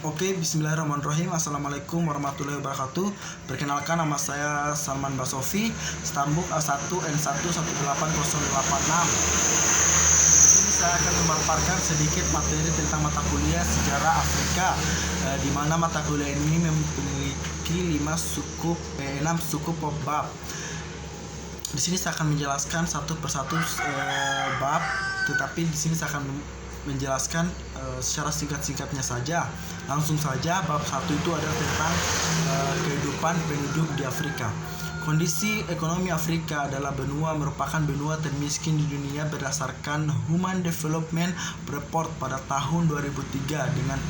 Oke, bismillahirrahmanirrahim. Assalamualaikum warahmatullahi wabarakatuh. Perkenalkan, nama saya Salman Basofi, Stambuk A1N1180886. Di sini saya akan memaparkan sedikit materi tentang mata kuliah sejarah Afrika, di mana mata kuliah ini memiliki 6 suku bab. Di sini saya akan menjelaskan satu persatu bab, tetapi di sini saya akan menjelaskan secara singkat-singkatnya saja. Langsung saja, bab 1 itu adalah tentang kehidupan penduduk di Afrika. Kondisi ekonomi Afrika adalah benua merupakan benua termiskin di dunia berdasarkan Human Development Report pada tahun 2003 dengan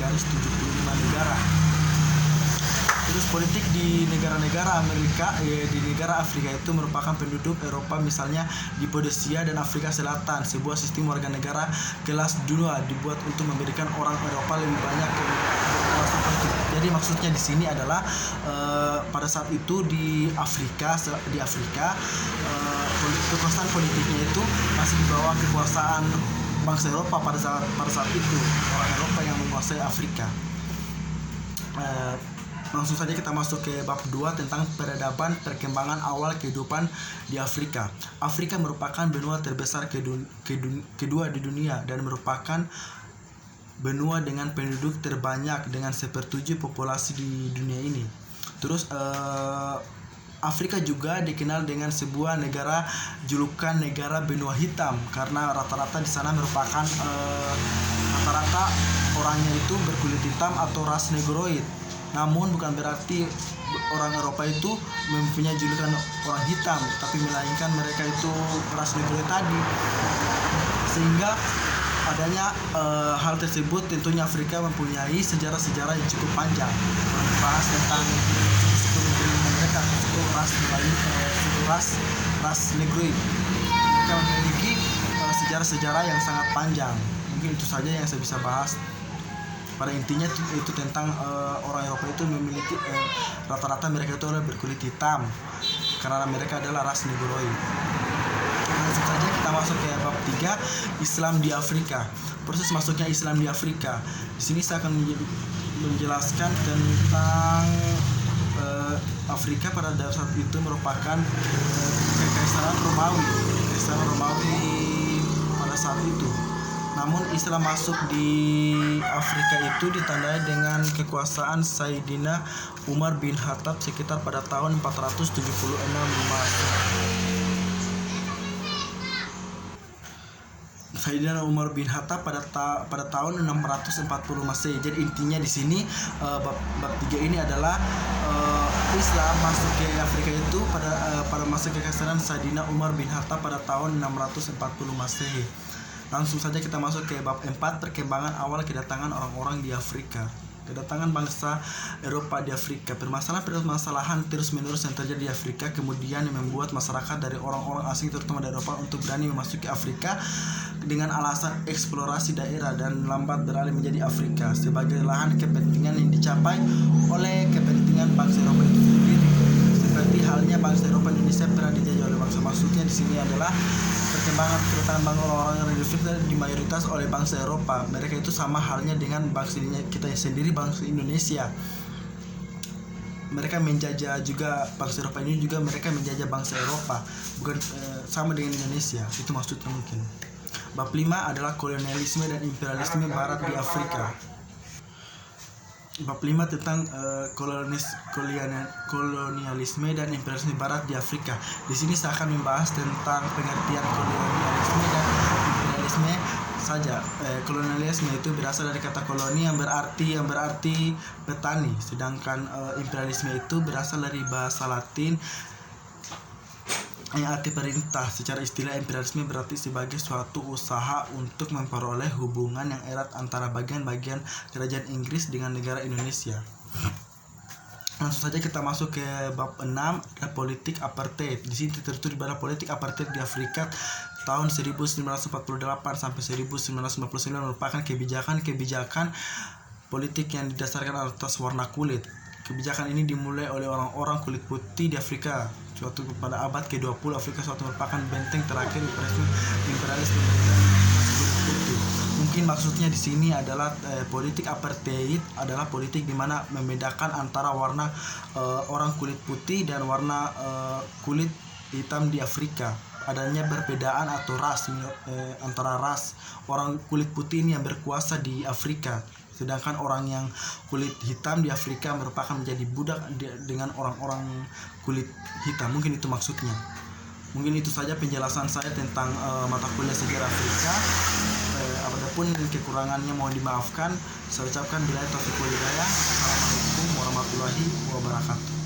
garis 75 negara. Terus politik di negara-negara di negara Afrika itu merupakan penduduk Eropa, misalnya di Podosia dan Afrika Selatan. Sebuah sistem warga negara kelas 2 dibuat untuk memberikan orang Eropa lebih banyak kekuasaan politik. Jadi maksudnya di sini adalah pada saat itu di Afrika kekuasaan politiknya itu masih di bawah kekuasaan bangsa Eropa pada saat itu, orang Eropa yang menguasai Afrika. Langsung saja kita masuk ke bab 2 tentang peradaban perkembangan awal kehidupan di Afrika. Afrika merupakan benua terbesar kedua di dunia dan merupakan benua dengan penduduk terbanyak dengan 1/7 populasi di dunia ini. Terus Afrika juga dikenal dengan sebuah negara julukan negara benua hitam karena rata-rata di sana merupakan rata-rata orangnya itu berkulit hitam atau ras negroid. Namun bukan berarti orang Eropa itu mempunyai julukan orang hitam, tapi melainkan mereka itu ras negroid tadi. Sehingga adanya hal tersebut, tentunya Afrika mempunyai sejarah-sejarah yang cukup panjang membahas tentang suku mereka, suku ras negroid. Mereka memiliki sejarah-sejarah yang sangat panjang. Mungkin itu saja yang saya bisa bahas. Pada intinya itu tentang orang Eropa itu memiliki rata-rata mereka itu adalah berkulit hitam karena mereka adalah ras negroid. Langsung saja kita masuk ke bab 3, Islam di Afrika. Proses masuknya Islam di Afrika. Di sini saya akan menjelaskan tentang Afrika pada saat itu merupakan kekaisaran Romawi pada saat itu. Namun Islam masuk di Afrika itu ditandai dengan kekuasaan Sayyidina Umar bin Khattab sekitar pada tahun 476 Sayyidina Umar bin Khattab pada tahun 640 Masehi. Jadi intinya di sini bab 3 ini adalah Islam masuk ke Afrika itu pada masa kekaisaran Sayyidina Umar bin Khattab pada tahun 640 Masehi. Langsung saja kita masuk ke bab 4, perkembangan awal kedatangan orang-orang di Afrika. Kedatangan bangsa Eropa di Afrika. Permasalahan terus-menerus yang terjadi di Afrika kemudian yang membuat masyarakat dari orang-orang asing terutama dari Eropa untuk berani memasuki Afrika dengan alasan eksplorasi daerah dan lambat beralih menjadi Afrika sebagai lahan kepentingan yang dicapai oleh kepentingan bangsa Eropa itu sendiri. Seperti halnya bangsa Eropa Indonesia pernah dijajah oleh bangsa. Maksudnya di sini adalah perkembangan kedatangan bangsa orang yang di mayoritas oleh bangsa Eropa. Mereka itu sama halnya dengan bangsa kita sendiri, bangsa Indonesia. Mereka menjajah juga bangsa Eropa ini, juga mereka menjajah bangsa Eropa, bukan sama dengan Indonesia. Itu maksudnya mungkin. Bab 5 adalah kolonialisme dan imperialisme Barat di Afrika. Bab 5 tentang kolonialisme dan imperialisme Barat di Afrika. Di sini saya akan membahas tentang pengertian kolonialisme dan imperialisme saja. Kolonialisme itu berasal dari kata koloni yang berarti petani, sedangkan imperialisme itu berasal dari bahasa Latin yang arti perintah. Secara istilah, imperialisme berarti sebagai suatu usaha untuk memperoleh hubungan yang erat antara bagian-bagian kerajaan Inggris dengan negara Indonesia. Langsung saja kita masuk ke bab 6, ada politik apartheid. Di sini tertulis pada politik apartheid di Afrika tahun 1948 sampai 1999 merupakan kebijakan politik yang didasarkan atas warna kulit. Kebijakan ini dimulai oleh orang-orang kulit putih di Afrika. Suatu pada abad ke-20, Afrika suatu merupakan benteng terakhir imperialisme kulit putih. mungkin maksudnya di sini adalah politik apartheid adalah politik di mana membedakan antara warna orang kulit putih dan warna kulit hitam di Afrika. Adanya perbedaan atau ras antara ras orang kulit putih ini yang berkuasa di Afrika, sedangkan orang yang kulit hitam di Afrika merupakan menjadi budak dengan orang-orang kulit hitam. Mungkin itu maksudnya. Mungkin itu saja penjelasan saya tentang mata kuliah sejarah Afrika. Apapun kekurangannya mohon dimaafkan. Saya ucapkan bila taufiq wal hidayah. Assalamualaikum warahmatullahi wabarakatuh.